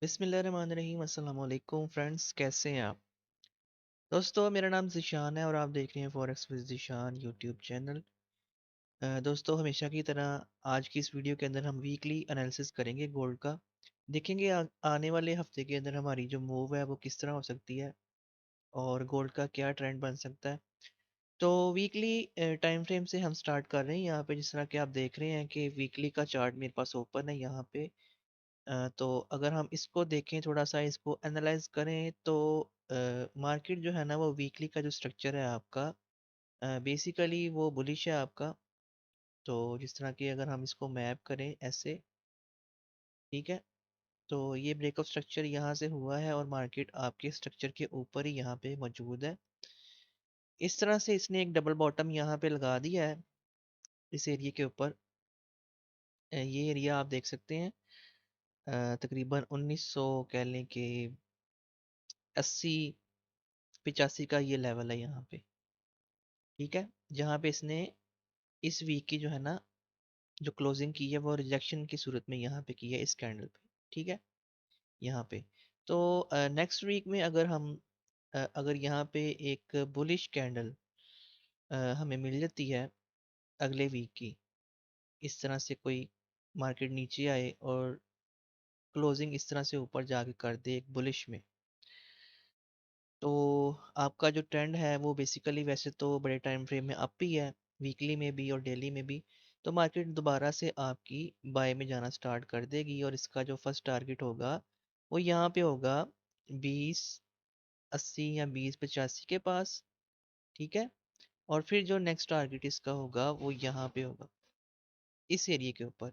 बिस्मिल्लाहिर्रहमानिर्रहीम। अस्सलाम वालेकुम फ्रेंड्स, कैसे हैं आप दोस्तों। मेरा नाम ज़िशान है और आप देख रहे हैं forex with Zeeshan YouTube channel. दोस्तों, हमेशा की तरह आज की इस वीडियो के अंदर हम वीकली एनालिसिस करेंगे गोल्ड का। देखेंगे आने वाले हफ्ते के अंदर हमारी जो मूव है वो किस तरह हो सकती है और गोल्ड का क्या ट्रेंड बन सकता है। तो वीकली टाइम फ्रेम से हम स्टार्ट कर रहे हैं। यहाँ पे जिस तरह कि आप देख रहे हैं कि वीकली का चार्ट मेरे पास ओपन है यहाँ पे। तो अगर हम इसको देखें, थोड़ा सा इसको एनालाइज करें, तो मार्केट जो है ना वो वीकली का जो स्ट्रक्चर है आपका, बेसिकली वो बुलिश है आपका। तो जिस तरह की अगर हम इसको मैप करें ऐसे, ठीक है, तो ये ब्रेकअप स्ट्रक्चर यहाँ से हुआ है और मार्केट आपके स्ट्रक्चर के ऊपर ही यहाँ पे मौजूद है। इस तरह से इसने एक डबल बॉटम यहाँ पे लगा दिया है इस एरिया के ऊपर। ये एरिया आप देख सकते हैं, तकरीबन 1900 कह लें कि 80 85 का ये लेवल है यहाँ पे। ठीक है, जहाँ पे इसने इस वीक की जो है ना जो क्लोजिंग की है वो रिजेक्शन की सूरत में यहाँ पे की है इस कैंडल पे। ठीक है, यहाँ पे। तो नेक्स्ट वीक में अगर हम अगर यहाँ पे एक बुलिश कैंडल हमें मिल जाती है अगले वीक की, इस तरह से कोई मार्केट नीचे आए और क्लोजिंग इस तरह से ऊपर जाके कर दे एक बुलिश में, तो आपका जो ट्रेंड है वो बेसिकली वैसे तो बड़े टाइम फ्रेम में अप ही है, वीकली में भी और डेली में भी। तो मार्केट दोबारा से आपकी बाय में जाना स्टार्ट कर देगी और इसका जो फर्स्ट टारगेट होगा वो यहाँ पे होगा 2080 या 2085 के पास। ठीक है, और फिर जो नेक्स्ट टारगेट इसका होगा वो यहाँ पे होगा इस एरिया के ऊपर,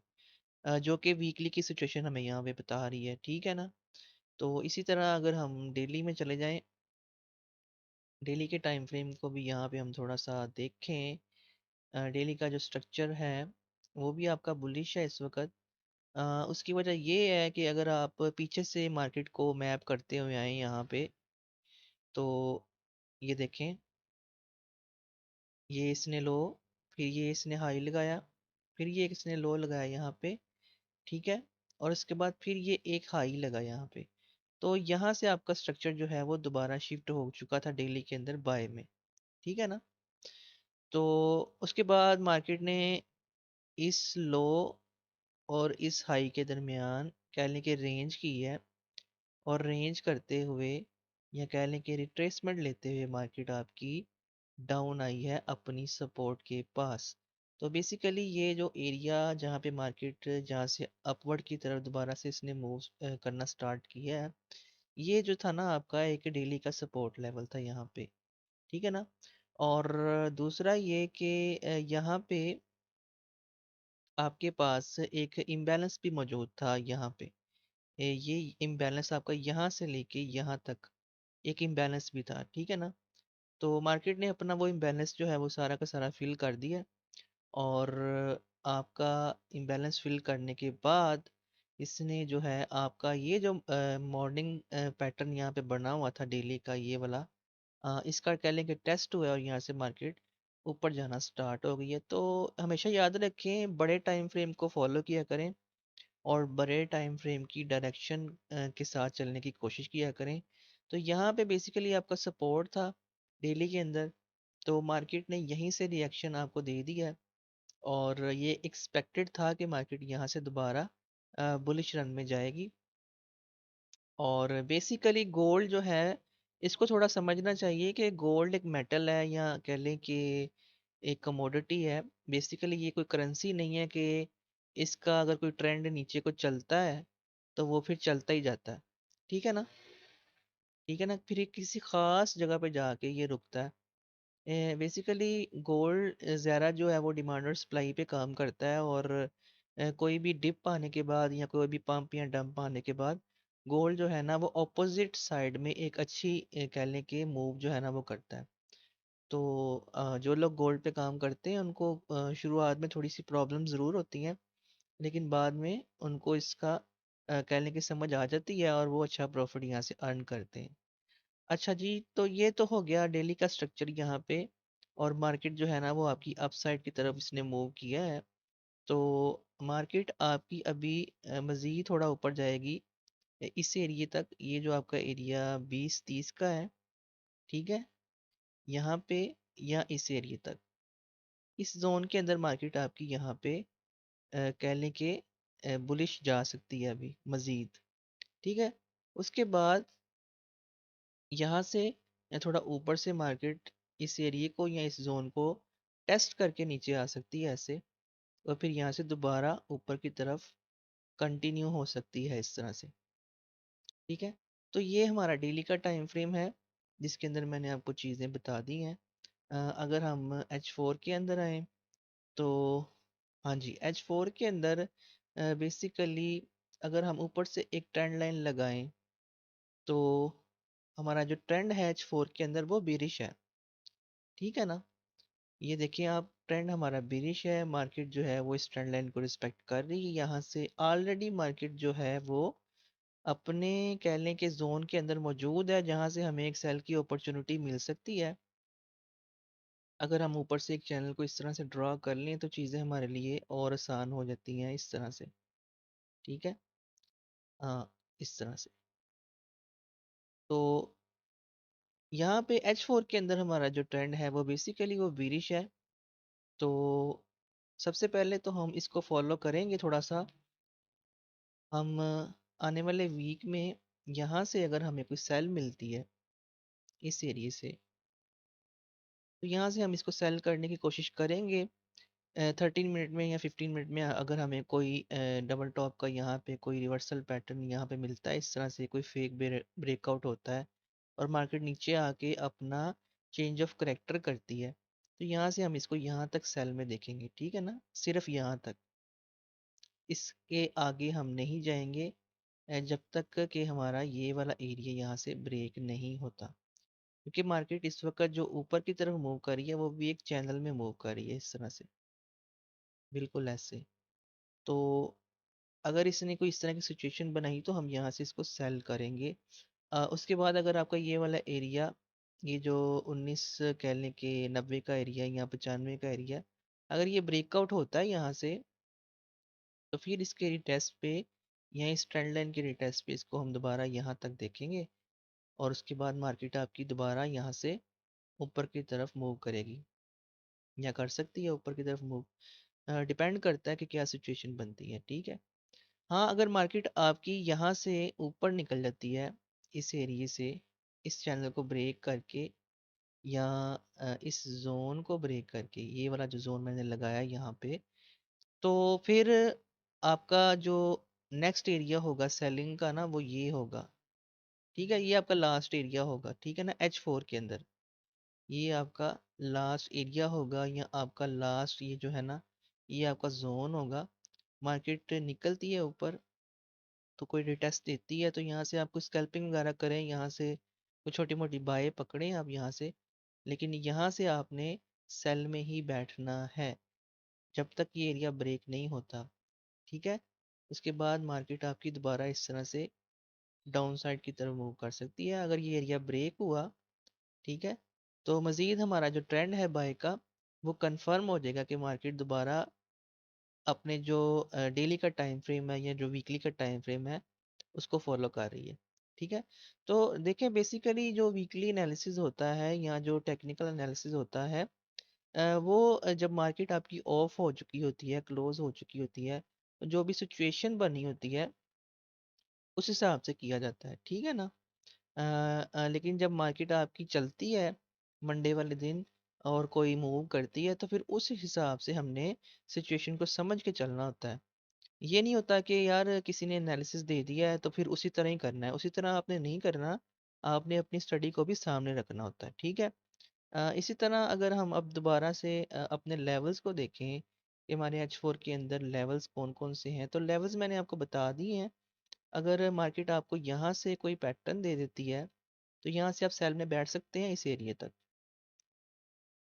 जो कि वीकली की सिचुएशन हमें यहाँ पे बता रही है। ठीक है ना। तो इसी तरह अगर हम डेली में चले जाएं, डेली के टाइम फ्रेम को भी यहाँ पे हम थोड़ा सा देखें। डेली का जो स्ट्रक्चर है वो भी आपका बुलिश है इस वक्त। उसकी वजह ये है कि अगर आप पीछे से मार्केट को मैप करते हुए आए यहाँ पे, तो ये देखें, ये इसने लो, फिर ये इसने हाई लगाया, फिर ये इसने लो लगाया यहाँ पे। ठीक है, और उसके बाद फिर ये एक हाई लगा यहाँ पे। तो यहाँ से आपका स्ट्रक्चर जो है वो दोबारा शिफ्ट हो चुका था डेली के अंदर बाय में। ठीक है ना। तो उसके बाद मार्केट ने इस लो और इस हाई के दरमियान कह लें कि रेंज की है, और रेंज करते हुए या कह लें कि रिट्रेसमेंट लेते हुए मार्केट आपकी डाउन आई है अपनी सपोर्ट के पास। तो बेसिकली ये जो एरिया जहाँ पे मार्केट जहाँ से अपवर्ड की तरफ दोबारा से इसने मूव करना स्टार्ट किया है, ये जो था ना आपका एक डेली का सपोर्ट लेवल था यहाँ पे। ठीक है ना। और दूसरा ये कि यहाँ पे आपके पास एक इम्बैलेंस भी मौजूद था यहाँ पे। ये इम्बैलेंस आपका यहाँ से लेके यहाँ तक एक इम्बैलेंस भी था। ठीक है ना। तो मार्केट ने अपना वो इम्बैलेंस जो है वो सारा का सारा फिल कर दिया, और आपका इम्बैलेंस फिल करने के बाद इसने जो है आपका ये जो मॉर्निंग पैटर्न यहाँ पे बना हुआ था डेली का ये वाला, इसका कह लें कि टेस्ट हुआ है और यहाँ से मार्केट ऊपर जाना स्टार्ट हो गई है। तो हमेशा याद रखें, बड़े टाइम फ्रेम को फॉलो किया करें और बड़े टाइम फ्रेम की डायरेक्शन के साथ चलने की कोशिश किया करें। तो यहाँ पे बेसिकली आपका सपोर्ट था डेली के अंदर, तो मार्केट ने यहीं से रिएक्शन आपको दे दिया है, और ये एक्सपेक्टेड था कि मार्केट यहाँ से दोबारा बुलिश रन में जाएगी। और बेसिकली गोल्ड जो है, इसको थोड़ा समझना चाहिए कि गोल्ड एक मेटल है या कह लें कि एक कमोडिटी है। बेसिकली ये कोई करेंसी नहीं है कि इसका अगर कोई ट्रेंड नीचे को चलता है तो वो फिर चलता ही जाता है। ठीक है ना। ठीक है ना, फिर ये किसी खास जगह पे जाके ये रुकता है। बेसिकली गोल्ड ज़रा जो है वो डिमांड और सप्लाई पे काम करता है, और कोई भी डिप आने के बाद या कोई भी पंप या डंप आने के बाद गोल्ड जो है ना वो ऑपोजिट साइड में एक अच्छी कह लें कि मूव जो है ना वो करता है। तो जो लोग गोल्ड पे काम करते हैं उनको शुरुआत में थोड़ी सी प्रॉब्लम ज़रूर होती हैं, लेकिन बाद में उनको इसका कह लें कि समझ आ जाती है और वो अच्छा प्रॉफिट यहाँ से अर्न करते हैं। अच्छा जी, तो ये तो हो गया डेली का स्ट्रक्चर यहाँ पे। और मार्केट जो है ना वो आपकी अपसाइड की तरफ इसने मूव किया है। तो मार्केट आपकी अभी मज़ीद थोड़ा ऊपर जाएगी इस एरिया तक, ये जो आपका एरिया 20-30 का है, ठीक है, यहाँ पे या इस एरिया तक, इस जोन के अंदर मार्केट आपकी यहाँ पे कह लें कि बुलिश जा सकती है अभी मज़ीद। ठीक है, उसके बाद यहाँ से या थोड़ा ऊपर से मार्केट इस एरिया को या इस जोन को टेस्ट करके नीचे आ सकती है ऐसे, और फिर यहाँ से दोबारा ऊपर की तरफ कंटिन्यू हो सकती है इस तरह से। ठीक है, तो ये हमारा डेली का टाइम फ्रेम है जिसके अंदर मैंने आपको चीज़ें बता दी हैं। अगर हम H4 के अंदर आए तो हाँ जी, H4 के अंदर बेसिकली अगर हम ऊपर से एक ट्रेंड लाइन लगाएं तो हमारा जो ट्रेंड है H4 के अंदर वो बेरिश है। ठीक है ना, ये देखिए आप, ट्रेंड हमारा बेरिश है, मार्केट जो है वो इस ट्रेंड लाइन को रिस्पेक्ट कर रही है। यहाँ से ऑलरेडी मार्केट जो है वो अपने कह लें कि जोन के अंदर मौजूद है जहां से हमें एक सेल की अपॉर्चुनिटी मिल सकती है। अगर हम ऊपर से एक चैनल को इस तरह से ड्रॉ कर लें तो चीज़ें हमारे लिए और आसान हो जाती हैं इस तरह से। ठीक है, हाँ, इस तरह से। तो यहाँ पे H4 के अंदर हमारा जो ट्रेंड है वो बेसिकली वो बीरिश है। तो सबसे पहले तो हम इसको फॉलो करेंगे थोड़ा सा। हम आने वाले वीक में यहाँ से अगर हमें कोई सेल मिलती है इस एरिए से, तो यहाँ से हम इसको सेल करने की कोशिश करेंगे 13 मिनट में या 15 मिनट में। अगर हमें कोई डबल टॉप का यहाँ पे कोई रिवर्सल पैटर्न यहाँ पे मिलता है, इस तरह से कोई फेक ब्रेकआउट होता है और मार्केट नीचे आके अपना चेंज ऑफ करेक्टर करती है, तो यहाँ से हम इसको यहाँ तक सेल में देखेंगे। ठीक है ना, सिर्फ यहाँ तक, इसके आगे हम नहीं जाएंगे जब तक कि हमारा ये वाला एरिया यहाँ से ब्रेक नहीं होता। क्योंकि मार्केट इस वक्त जो ऊपर की तरफ मूव कर रही है वो भी एक चैनल में मूव कर रही है इस तरह से, बिल्कुल ऐसे। तो अगर इसने कोई इस तरह की सिचुएशन बनाई तो हम यहाँ से इसको सेल करेंगे। उसके बाद अगर आपका ये वाला एरिया, ये जो 19 कह लें कि 90 का एरिया या 95 का एरिया, अगर ये ब्रेकआउट होता है यहाँ से, तो फिर इसके रिटेस्ट पे या इस ट्रेंड लाइन के रिटेस्ट पे इसको हम दोबारा यहाँ तक देखेंगे और उसके बाद मार्केट आपकी दोबारा यहाँ से ऊपर की तरफ मूव करेगी या कर सकती है ऊपर की तरफ मूव। डिपेंड करता है कि क्या सिचुएशन बनती है। ठीक है, हाँ, अगर मार्केट आपकी यहाँ से ऊपर निकल जाती है इस एरिए से, इस चैनल को ब्रेक करके या इस जोन को ब्रेक करके, ये वाला जो जोन मैंने लगाया यहाँ पे, तो फिर आपका जो नेक्स्ट एरिया होगा सेलिंग का ना, वो ये होगा। ठीक है, ये आपका लास्ट एरिया होगा। ठीक है ना, H4 के अंदर ये आपका लास्ट एरिया होगा या आपका लास्ट ये जो है ना, ये आपका जोन होगा। मार्केट निकलती है ऊपर तो कोई रिटेस्ट देती है तो यहाँ से आपको स्कैल्पिंग वगैरह करें, यहाँ से कोई छोटी मोटी बाएं पकड़ें आप यहाँ से, लेकिन यहाँ से आपने सेल में ही बैठना है जब तक ये एरिया ब्रेक नहीं होता। ठीक है, उसके बाद मार्केट आपकी दोबारा इस तरह से डाउन साइड की तरफ मूव कर सकती है अगर ये एरिया ब्रेक हुआ। ठीक है, तो मज़ीद हमारा जो ट्रेंड है बाय का वो कंफर्म हो जाएगा कि मार्केट दोबारा अपने जो डेली का टाइम फ्रेम है या जो वीकली का टाइम फ्रेम है उसको फॉलो कर रही है। ठीक है, तो देखें बेसिकली जो वीकली एनालिसिस होता है या जो टेक्निकल एनालिसिस होता है वो जब मार्केट आपकी ऑफ हो चुकी होती है, क्लोज हो चुकी होती है, तो जो भी सिचुएशन बनी होती है उस हिसाब से किया जाता है। ठीक है ना, लेकिन जब मार्केट आपकी चलती है मंडे वाले दिन और कोई मूव करती है तो फिर उस हिसाब से हमने सिचुएशन को समझ के चलना होता है। ये नहीं होता कि यार किसी ने एनालिसिस दे दिया है तो फिर उसी तरह ही करना है, उसी तरह आपने नहीं करना, आपने अपनी स्टडी को भी सामने रखना होता है। ठीक है, इसी तरह अगर हम अब दोबारा से अपने लेवल्स को देखें कि हमारे H4 के अंदर लेवल्स कौन कौन से हैं, तो लेवल्स मैंने आपको बता दिए हैं। अगर मार्केट आपको यहाँ से कोई पैटर्न दे देती है तो यहाँ से आप सेल में बैठ सकते हैं इस एरिया तक,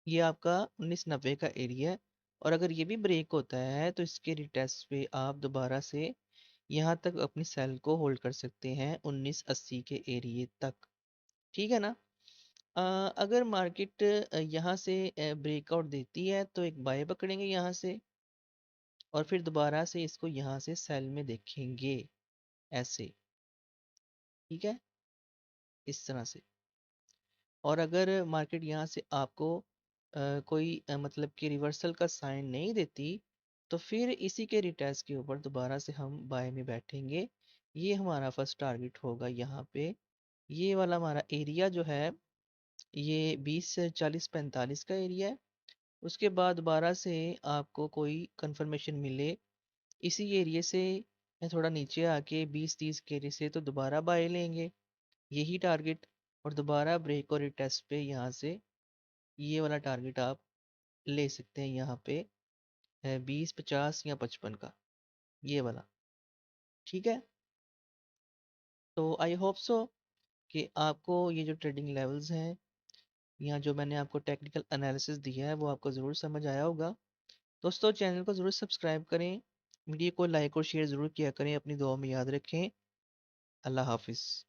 ये आपका 1990 का एरिया है। और अगर ये भी ब्रेक होता है तो इसके रिटेस्ट पे आप दोबारा से यहाँ तक अपनी सेल को होल्ड कर सकते हैं 1980 के एरिए तक। ठीक है ना, अगर मार्केट यहाँ से ब्रेकआउट देती है तो एक बाय पकड़ेंगे यहाँ से और फिर दोबारा से इसको यहाँ से सेल में देखेंगे ऐसे। ठीक है, इस तरह से। और अगर मार्केट यहाँ से आपको कोई मतलब कि रिवर्सल का साइन नहीं देती, तो फिर इसी के रिटेस्ट के ऊपर दोबारा से हम बाय में बैठेंगे। ये हमारा फर्स्ट टारगेट होगा यहाँ पे। ये वाला हमारा एरिया जो है, ये 20 से 40 45 का एरिया है। उसके बाद दोबारा से आपको कोई कंफर्मेशन मिले इसी एरिया से या थोड़ा नीचे आके 20 30 के एरिया से, तो दोबारा बाय लेंगे, यही टारगेट। और दोबारा ब्रेक और रिटेस्ट पे यहाँ से ये वाला टारगेट आप ले सकते हैं यहाँ पे, 20 50 या 55 का, ये वाला। ठीक है, तो आई होप सो कि आपको ये जो ट्रेडिंग लेवल्स हैं या जो मैंने आपको टेक्निकल एनालिसिस दिया है वो आपको ज़रूर समझ आया होगा। दोस्तों, चैनल को ज़रूर सब्सक्राइब करें, वीडियो को लाइक और शेयर ज़रूर किया करें, अपनी दुआ में याद रखें। अल्लाह हाफिज़।